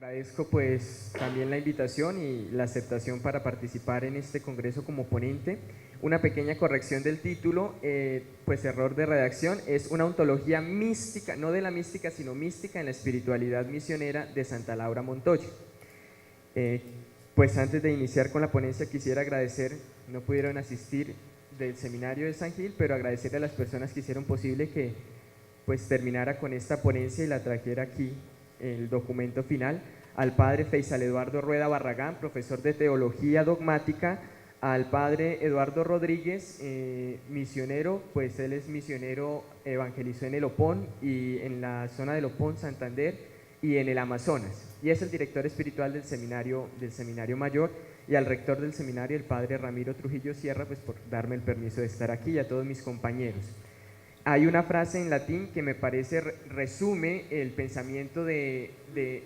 Agradezco pues también la invitación y la aceptación para participar en este congreso como ponente. Una pequeña corrección del título, pues error de redacción, es una ontología mística, no de la mística, sino mística en la espiritualidad misionera de Santa Laura Montoya. Pues antes de iniciar con la ponencia quisiera agradecer, no pudieron asistir del seminario de San Gil, pero agradecer a las personas que hicieron posible que pues terminara con esta ponencia y la trajera aquí el documento final, al padre Feisal Eduardo Rueda Barragán, profesor de Teología Dogmática, al padre Eduardo Rodríguez, misionero, pues él es misionero, evangelizó en el Opón y en la zona del Opón, Santander y en el Amazonas, y es el director espiritual del seminario mayor, y al rector del seminario, el padre Ramiro Trujillo Sierra, pues por darme el permiso de estar aquí, y a todos mis compañeros. Hay una frase en latín que me parece resume el pensamiento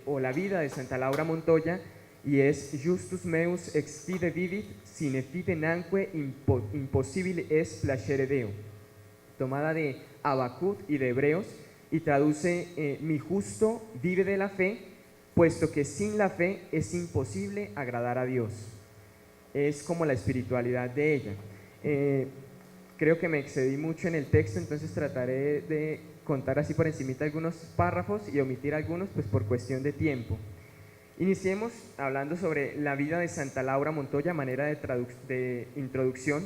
o la vida de Santa Laura Montoya, y es justus meus ex fide vivit, sine fide nanque impossibile est placere Deo, tomada de Habacuc y de Hebreos, y traduce mi justo vive de la fe, puesto que sin la fe es imposible agradar a Dios. Es como la espiritualidad de ella. Creo que me excedí mucho en el texto, entonces trataré de contar así por encimita algunos párrafos y omitir algunos, pues por cuestión de tiempo. Iniciemos hablando sobre la vida de Santa Laura Montoya, manera de introducción,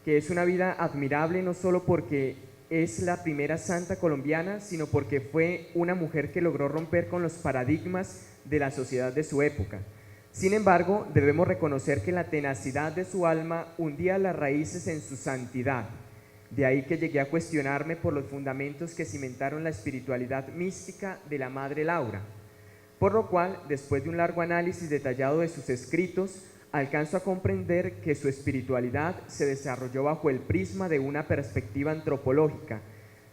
que es una vida admirable no solo porque es la primera santa colombiana, sino porque fue una mujer que logró romper con los paradigmas de la sociedad de su época. Sin embargo, debemos reconocer que la tenacidad de su alma hundía las raíces en su santidad. De ahí que llegué a cuestionarme por los fundamentos que cimentaron la espiritualidad mística de la Madre Laura. Por lo cual, después de un largo análisis detallado de sus escritos, alcanzo a comprender que su espiritualidad se desarrolló bajo el prisma de una perspectiva antropológica,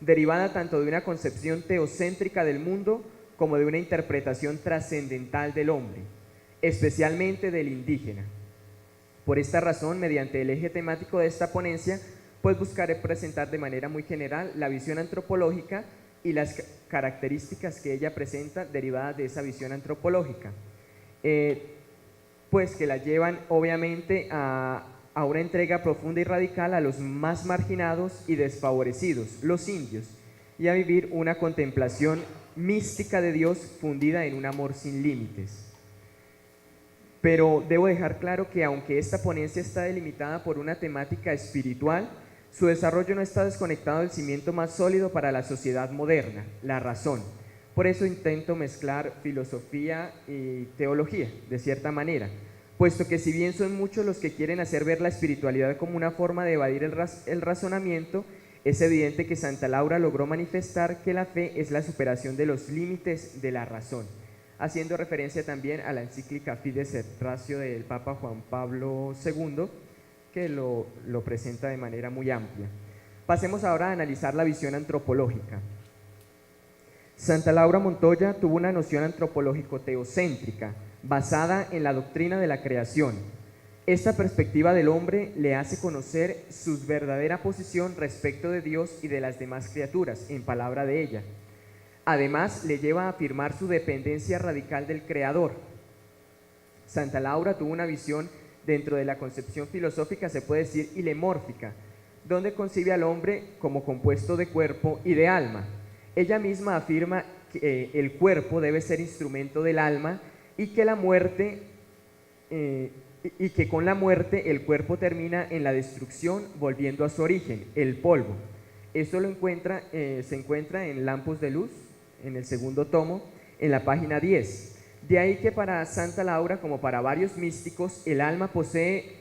derivada tanto de una concepción teocéntrica del mundo como de una interpretación trascendental del hombre, especialmente del indígena. Por esta razón, mediante el eje temático de esta ponencia, pues buscaré presentar de manera muy general la visión antropológica y las características que ella presenta derivadas de esa visión antropológica, pues que la llevan obviamente a una entrega profunda y radical a los más marginados y desfavorecidos, los indios, y a vivir una contemplación mística de Dios fundida en un amor sin límites. Pero debo dejar claro que aunque esta ponencia está delimitada por una temática espiritual, su desarrollo no está desconectado del cimiento más sólido para la sociedad moderna, la razón. Por eso intento mezclar filosofía y teología, de cierta manera, puesto que si bien son muchos los que quieren hacer ver la espiritualidad como una forma de evadir el razonamiento, es evidente que Santa Laura logró manifestar que la fe es la superación de los límites de la razón, haciendo referencia también a la encíclica Fides et Ratio del Papa Juan Pablo II, que lo presenta de manera muy amplia. Pasemos ahora a analizar la visión antropológica. Santa Laura Montoya tuvo una noción antropológico-teocéntrica, basada en la doctrina de la creación. Esta perspectiva del hombre le hace conocer su verdadera posición respecto de Dios y de las demás criaturas, en palabra de ella. Además, le lleva a afirmar su dependencia radical del Creador. Santa Laura tuvo una visión dentro de la concepción filosófica, se puede decir ilemórfica, donde concibe al hombre como compuesto de cuerpo y de alma. Ella misma afirma que el cuerpo debe ser instrumento del alma y que la muerte y que con la muerte el cuerpo termina en la destrucción, volviendo a su origen, el polvo. Esto se encuentra en Lampos de Luz, en el segundo tomo, en la página 10. De ahí que para Santa Laura, como para varios místicos, el alma posee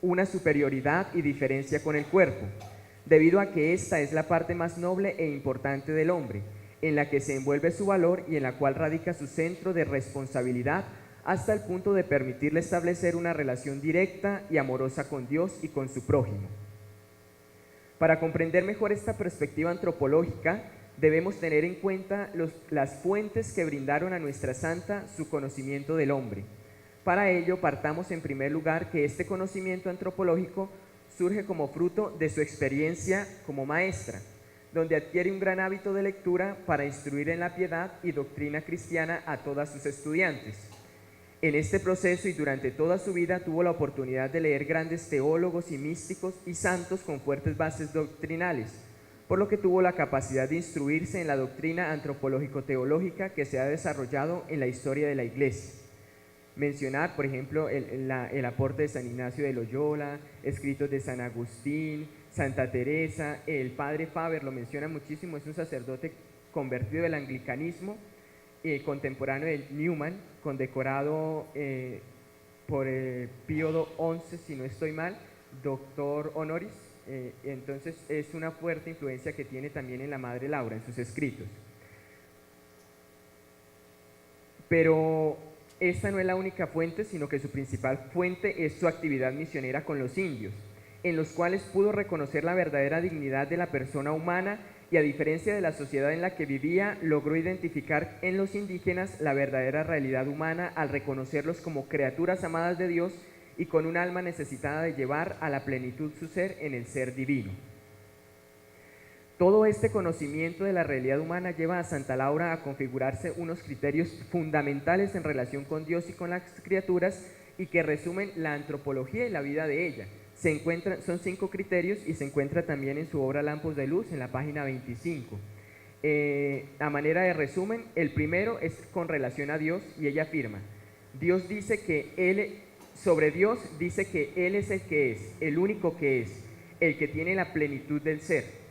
una superioridad y diferencia con el cuerpo, debido a que esta es la parte más noble e importante del hombre, en la que se envuelve su valor y en la cual radica su centro de responsabilidad, hasta el punto de permitirle establecer una relación directa y amorosa con Dios y con su prójimo. Para comprender mejor esta perspectiva antropológica, debemos tener en cuenta las fuentes que brindaron a nuestra santa su conocimiento del hombre. Para ello, partamos en primer lugar que este conocimiento antropológico surge como fruto de su experiencia como maestra. donde adquiere un gran hábito de lectura para instruir en la piedad y doctrina cristiana a todas sus estudiantes. En este proceso y durante toda su vida tuvo la oportunidad de leer grandes teólogos y místicos y santos con fuertes bases doctrinales, por lo que tuvo la capacidad de instruirse en la doctrina antropológico-teológica que se ha desarrollado en la historia de la Iglesia. Mencionar, por ejemplo, el aporte de San Ignacio de Loyola, escritos de San Agustín, Santa Teresa, el padre Faber lo menciona muchísimo, es un sacerdote convertido del anglicanismo, contemporáneo de Newman, condecorado por Pío XI, si no estoy mal, doctor honoris. Entonces es una fuerte influencia que tiene también en la Madre Laura, en sus escritos. Pero esta no es la única fuente, sino que su principal fuente es su actividad misionera con los indios, en los cuales pudo reconocer la verdadera dignidad de la persona humana y, a diferencia de la sociedad en la que vivía, logró identificar en los indígenas la verdadera realidad humana al reconocerlos como criaturas amadas de Dios y con un alma necesitada de llevar a la plenitud su ser en el ser divino. Todo este conocimiento de la realidad humana lleva a Santa Laura a configurarse unos criterios fundamentales en relación con Dios y con las criaturas y que resumen la antropología y la vida de ella. Son 5 criterios y se encuentra también en su obra Lampos de Luz, en la página 25. A manera de resumen, el primero es con relación a Dios y ella afirma, Dios dice que sobre Dios dice que Él es el que es, el único que es, el que tiene la plenitud del ser.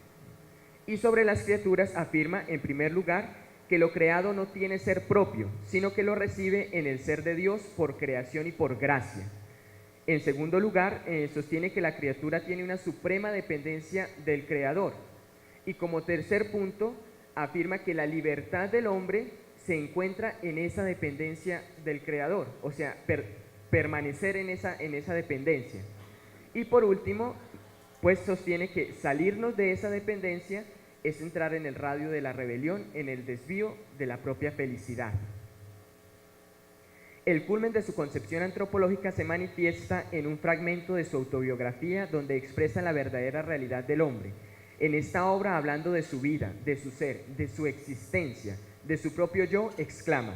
Y sobre las criaturas afirma, en primer lugar, que lo creado no tiene ser propio, sino que lo recibe en el ser de Dios por creación y por gracia. En segundo lugar, sostiene que la criatura tiene una suprema dependencia del Creador. Y como tercer punto, afirma que la libertad del hombre se encuentra en esa dependencia del Creador, o sea, permanecer en esa dependencia. Y por último, pues sostiene que salirnos de esa dependencia es entrar en el radio de la rebelión, en el desvío de la propia felicidad. El culmen de su concepción antropológica se manifiesta en un fragmento de su autobiografía donde expresa la verdadera realidad del hombre. En esta obra, hablando de su vida, de su ser, de su existencia, de su propio yo, exclama,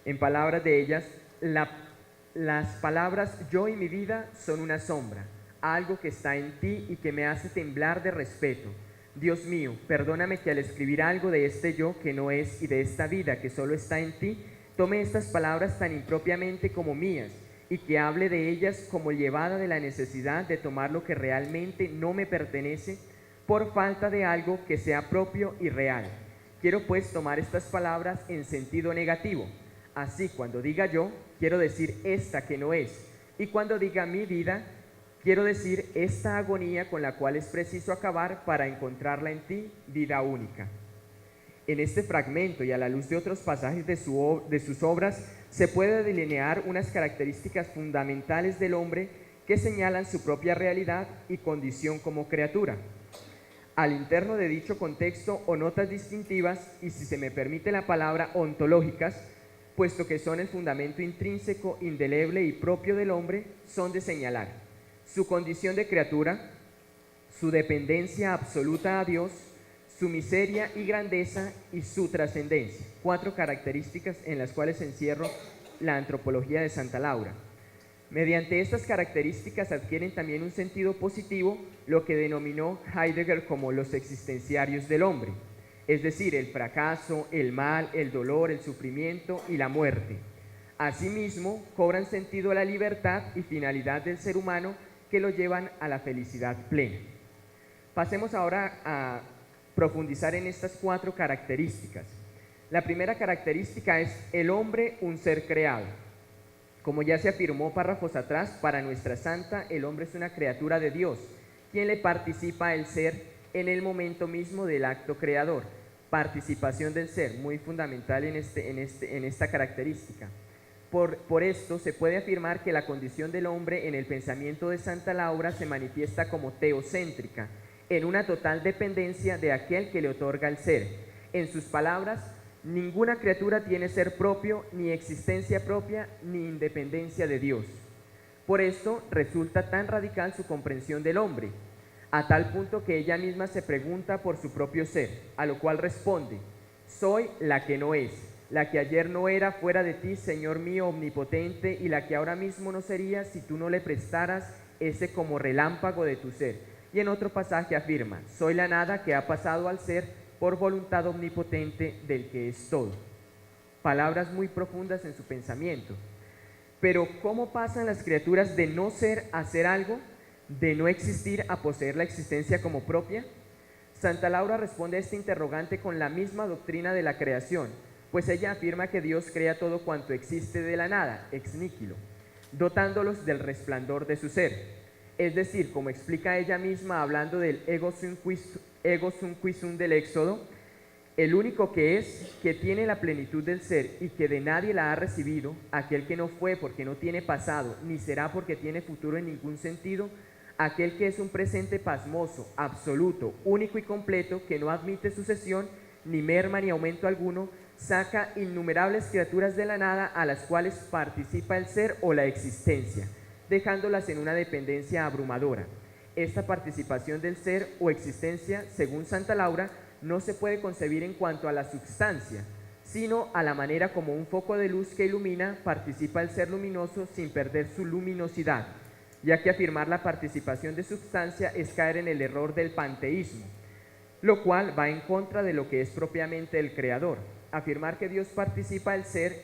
en palabras de ellas, las palabras yo y mi vida son una sombra, algo que está en ti y que me hace temblar de respeto. Dios mío, perdóname que al escribir algo de este yo que no es y de esta vida que solo está en ti, tome estas palabras tan impropiamente como mías y que hable de ellas como llevada de la necesidad de tomar lo que realmente no me pertenece por falta de algo que sea propio y real. Quiero pues tomar estas palabras en sentido negativo. Así, cuando diga yo, quiero decir esta que no es, y cuando diga mi vida, quiero decir esta agonía con la cual es preciso acabar para encontrarla en ti, vida única. En este fragmento y a la luz de otros pasajes de sus obras, se puede delinear unas características fundamentales del hombre que señalan su propia realidad y condición como criatura. Al interno de dicho contexto o notas distintivas, y si se me permite la palabra ontológicas, puesto que son el fundamento intrínseco, indeleble y propio del hombre, son de señalar su condición de criatura, su dependencia absoluta a Dios, su miseria y grandeza y su trascendencia. 4 características en las cuales encierro la antropología de Santa Laura. Mediante estas características adquieren también un sentido positivo lo que denominó Heidegger como los existenciarios del hombre, es decir, el fracaso, el mal, el dolor, el sufrimiento y la muerte. Asimismo, cobran sentido la libertad y finalidad del ser humano que lo llevan a la felicidad plena. Pasemos ahora a profundizar en estas 4 características. La primera característica es el hombre, un ser creado. Como ya se afirmó párrafos atrás, para nuestra santa, el hombre es una criatura de Dios, quien le participa el ser en el momento mismo del acto creador. Participación del ser, muy fundamental en esta característica. Por esto se puede afirmar que la condición del hombre en el pensamiento de Santa Laura se manifiesta como teocéntrica, en una total dependencia de aquel que le otorga el ser. En sus palabras, ninguna criatura tiene ser propio, ni existencia propia, ni independencia de Dios. Por esto resulta tan radical su comprensión del hombre. a tal punto que ella misma se pregunta por su propio ser, a lo cual responde: soy la que no es, la que ayer no era fuera de ti, Señor mío omnipotente, y la que ahora mismo no sería si tú no le prestaras ese como relámpago de tu ser. Y en otro pasaje afirma: soy la nada que ha pasado al ser por voluntad omnipotente del que es todo. Palabras muy profundas en su pensamiento. Pero ¿cómo pasan las criaturas de no ser a ser algo, de no existir a poseer la existencia como propia? Santa Laura responde a este interrogante con la misma doctrina de la creación, pues ella afirma que Dios crea todo cuanto existe de la nada, ex nihilo, dotándolos del resplandor de su ser. Es decir, como explica ella misma hablando del ego sum qui sum del Éxodo, el único que es, que tiene la plenitud del ser y que de nadie la ha recibido, aquel que no fue porque no tiene pasado, ni será porque tiene futuro en ningún sentido, aquel que es un presente pasmoso, absoluto, único y completo, que no admite sucesión, ni merma ni aumento alguno, saca innumerables criaturas de la nada a las cuales participa el ser o la existencia, dejándolas en una dependencia abrumadora. Esta participación del ser o existencia, según Santa Laura, no se puede concebir en cuanto a la substancia, sino a la manera como un foco de luz que ilumina participa el ser luminoso sin perder su luminosidad, ya que afirmar la participación de substancia es caer en el error del panteísmo, lo cual va en contra de lo que es propiamente el creador. Afirmar que Dios participa del ser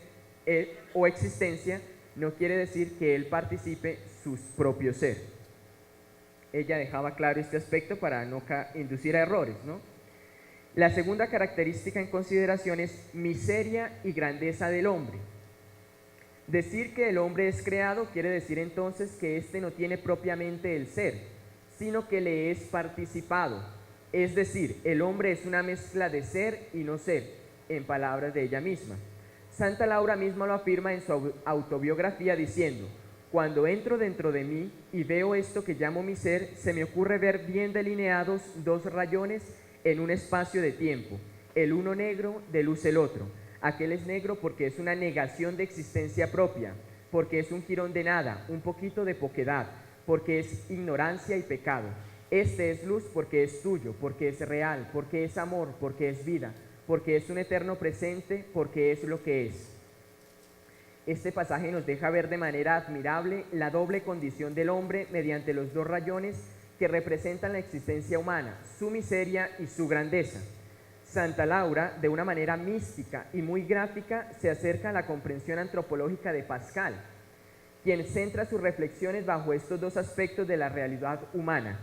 o existencia no quiere decir que Él participe su propio ser. Ella dejaba claro este aspecto para no inducir a errores, ¿no? La segunda característica en consideración es miseria y grandeza del hombre. Decir que el hombre es creado quiere decir entonces que éste no tiene propiamente el ser, sino que le es participado. Es decir, el hombre es una mezcla de ser y no ser, en palabras de ella misma. Santa Laura misma lo afirma en su autobiografía diciendo: cuando entro dentro de mí y veo esto que llamo mi ser, se me ocurre ver bien delineados dos rayones en un espacio de tiempo, el uno negro de luz el otro. Aquel es negro porque es una negación de existencia propia, porque es un jirón de nada, un poquito de poquedad, porque es ignorancia y pecado. Este es luz porque es tuyo, porque es real, porque es amor, porque es vida, porque es un eterno presente, porque es lo que es. Este pasaje nos deja ver de manera admirable la doble condición del hombre mediante los dos rayones que representan la existencia humana, su miseria y su grandeza. Santa Laura, de una manera mística y muy gráfica, se acerca a la comprensión antropológica de Pascal, quien centra sus reflexiones bajo estos dos aspectos de la realidad humana.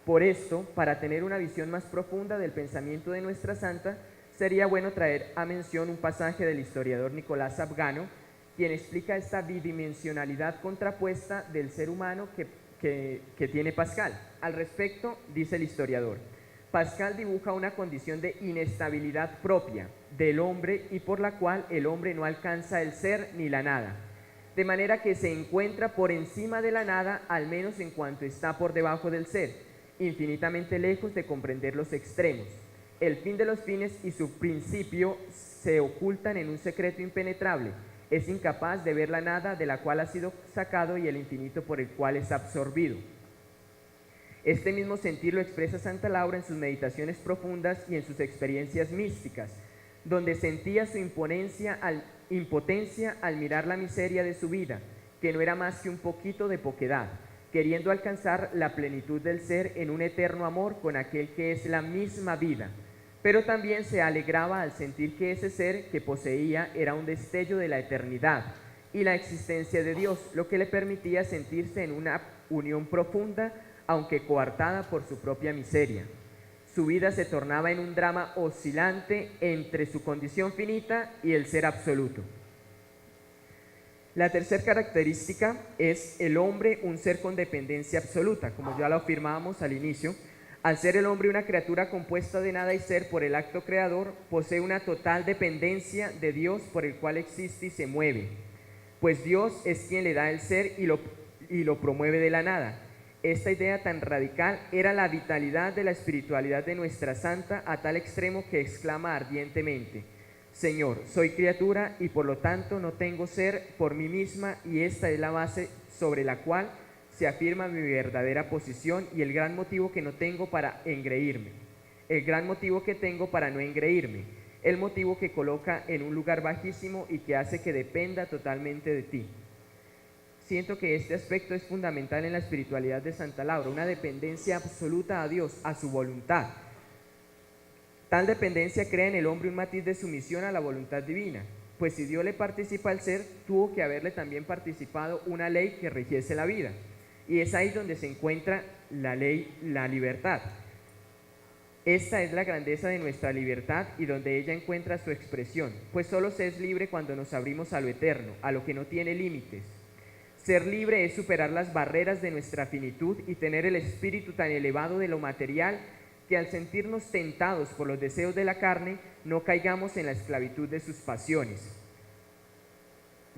Por esto, para tener una visión más profunda del pensamiento de nuestra santa, sería bueno traer a mención un pasaje del historiador Nicolás Afgano, quien explica esta bidimensionalidad contrapuesta del ser humano que tiene Pascal. Al respecto, dice el historiador: Pascal dibuja una condición de inestabilidad propia del hombre y por la cual el hombre no alcanza el ser ni la nada, de manera que se encuentra por encima de la nada, al menos en cuanto está por debajo del ser, infinitamente lejos de comprender los extremos. El fin de los fines y su principio se ocultan en un secreto impenetrable. Es incapaz de ver la nada de la cual ha sido sacado y el infinito por el cual es absorbido. Este mismo sentir lo expresa Santa Laura en sus meditaciones profundas y en sus experiencias místicas, donde sentía su impotencia al mirar la miseria de su vida, que no era más que un poquito de poquedad, queriendo alcanzar la plenitud del ser en un eterno amor con aquel que es la misma vida. Pero también se alegraba al sentir que ese ser que poseía era un destello de la eternidad y la existencia de Dios, lo que le permitía sentirse en una unión profunda, aunque coartada por su propia miseria. Su vida se tornaba en un drama oscilante entre su condición finita y el ser absoluto. La tercera característica es el hombre, un ser con dependencia absoluta, como ya lo afirmábamos al inicio. Al ser el hombre una criatura compuesta de nada y ser por el acto creador, posee una total dependencia de Dios por el cual existe y se mueve, pues Dios es quien le da el ser y lo promueve de la nada. Esta idea tan radical era la vitalidad de la espiritualidad de nuestra santa, a tal extremo que exclama ardientemente: Señor, soy criatura y por lo tanto no tengo ser por mí misma, y esta es la base sobre la cual se afirma mi verdadera posición y el gran motivo que no tengo para engreírme, el gran motivo que tengo para no engreírme, el motivo que coloca en un lugar bajísimo y que hace que dependa totalmente de ti. Siento que este aspecto es fundamental en la espiritualidad de Santa Laura, una dependencia absoluta a Dios, a su voluntad. Tal dependencia crea en el hombre un matiz de sumisión a la voluntad divina, pues si Dios le participa al ser, tuvo que haberle también participado una ley que rigiese la vida. Y es ahí donde se encuentra la ley, la libertad. Esta es la grandeza de nuestra libertad y donde ella encuentra su expresión, pues solo se es libre cuando nos abrimos a lo eterno, a lo que no tiene límites. Ser libre es superar las barreras de nuestra finitud y tener el espíritu tan elevado de lo material que al sentirnos tentados por los deseos de la carne, no caigamos en la esclavitud de sus pasiones.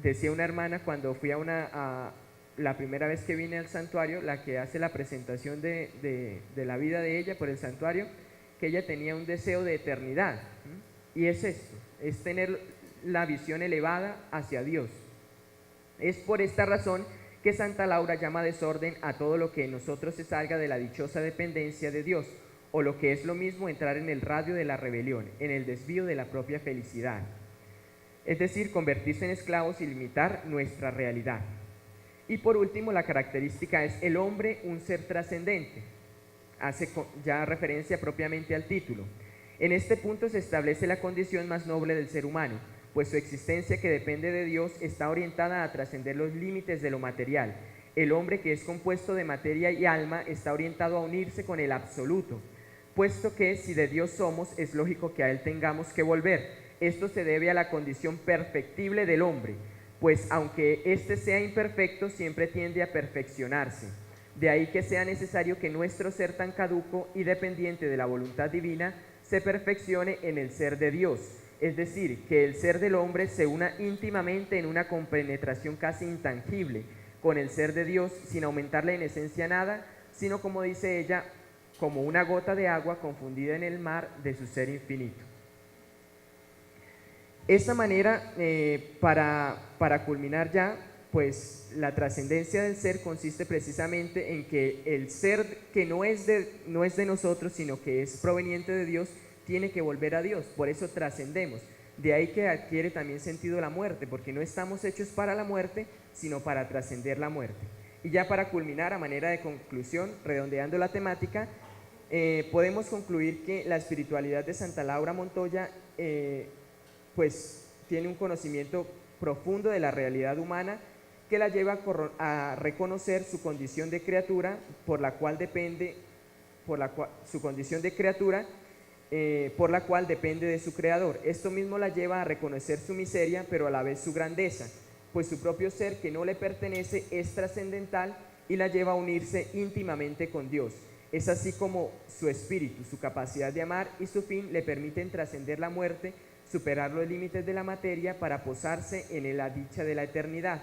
Decía una hermana cuando fui la primera vez que vine al santuario, la que hace la presentación de la vida de ella por el santuario, que ella tenía un deseo de eternidad. Y es esto, es tener la visión elevada hacia Dios. Es por esta razón que Santa Laura llama desorden a todo lo que en nosotros se salga de la dichosa dependencia de Dios, o lo que es lo mismo entrar en el radio de la rebelión, en el desvío de la propia felicidad. Es decir, convertirse en esclavos y limitar nuestra realidad. Y por último, la característica es el hombre un ser trascendente. Hace ya referencia propiamente al título. En este punto se establece la condición más noble del ser humano, pues su existencia que depende de Dios está orientada a trascender los límites de lo material. El hombre que es compuesto de materia y alma está orientado a unirse con el absoluto, puesto que si de Dios somos, es lógico que a Él tengamos que volver. Esto se debe a la condición perfectible del hombre, pues aunque éste sea imperfecto, siempre tiende a perfeccionarse. De ahí que sea necesario que nuestro ser tan caduco y dependiente de la voluntad divina se perfeccione en el ser de Dios, es decir, que el ser del hombre se una íntimamente en una compenetración casi intangible con el ser de Dios, sin aumentarle en esencia nada, sino como dice ella, como una gota de agua confundida en el mar de su ser infinito. Esta manera, para culminar ya, pues la trascendencia del ser consiste precisamente en que el ser que no es de nosotros, sino que es proveniente de Dios, tiene que volver a Dios, por eso trascendemos. De ahí que adquiere también sentido la muerte, porque no estamos hechos para la muerte, sino para trascender la muerte. Y ya para culminar, a manera de conclusión, redondeando la temática, podemos concluir que la espiritualidad de Santa Laura Montoya pues tiene un conocimiento profundo de la realidad humana que la lleva a reconocer su condición de criatura, por la cual depende de su creador. Esto mismo la lleva a reconocer su miseria, pero a la vez su grandeza, pues su propio ser que no le pertenece es trascendental y la lleva a unirse íntimamente con Dios. Es así como su espíritu, su capacidad de amar y su fin le permiten trascender la muerte, superar los límites de la materia para posarse en la dicha de la eternidad.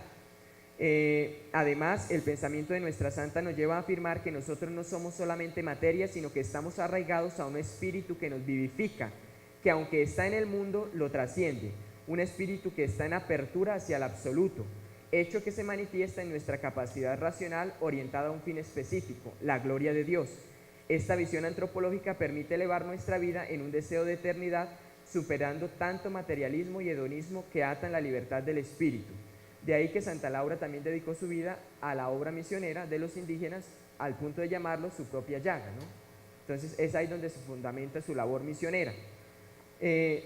Además, el pensamiento de nuestra santa nos lleva a afirmar que nosotros no somos solamente materia, sino que estamos arraigados a un espíritu que nos vivifica, que aunque está en el mundo, lo trasciende, un espíritu que está en apertura hacia el absoluto, hecho que se manifiesta en nuestra capacidad racional orientada a un fin específico, la gloria de Dios. Esta visión antropológica permite elevar nuestra vida en un deseo de eternidad, superando tanto materialismo y hedonismo que atan la libertad del espíritu. De ahí que Santa Laura también dedicó su vida a la obra misionera de los indígenas, al punto de llamarlo su propia llaga, ¿no? Entonces es ahí donde se fundamenta su labor misionera.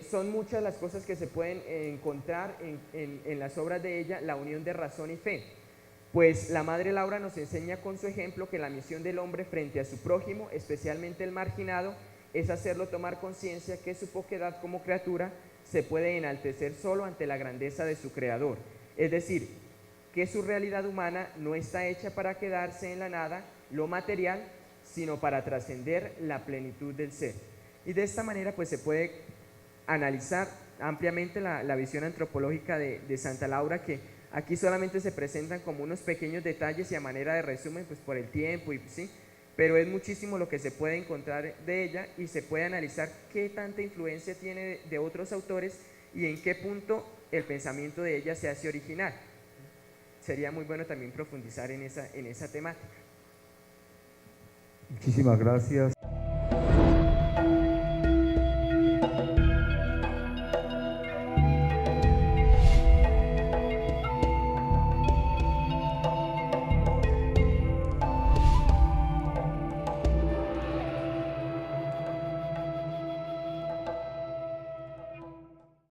Son muchas las cosas que se pueden encontrar en las obras de ella, la unión de razón y fe. Pues la Madre Laura nos enseña con su ejemplo que la misión del hombre frente a su prójimo, especialmente el marginado, es hacerlo tomar conciencia que su poquedad como criatura se puede enaltecer solo ante la grandeza de su Creador. Es decir, que su realidad humana no está hecha para quedarse en la nada, lo material, sino para trascender la plenitud del ser. Y de esta manera pues se puede analizar ampliamente la visión antropológica de Santa Laura, que aquí solamente se presentan como unos pequeños detalles y a manera de resumen, pues por el tiempo, y sí, pero es muchísimo lo que se puede encontrar de ella y se puede analizar qué tanta influencia tiene de otros autores y en qué punto el pensamiento de ella se hace original. sería muy bueno también profundizar en esa temática. Muchísimas gracias.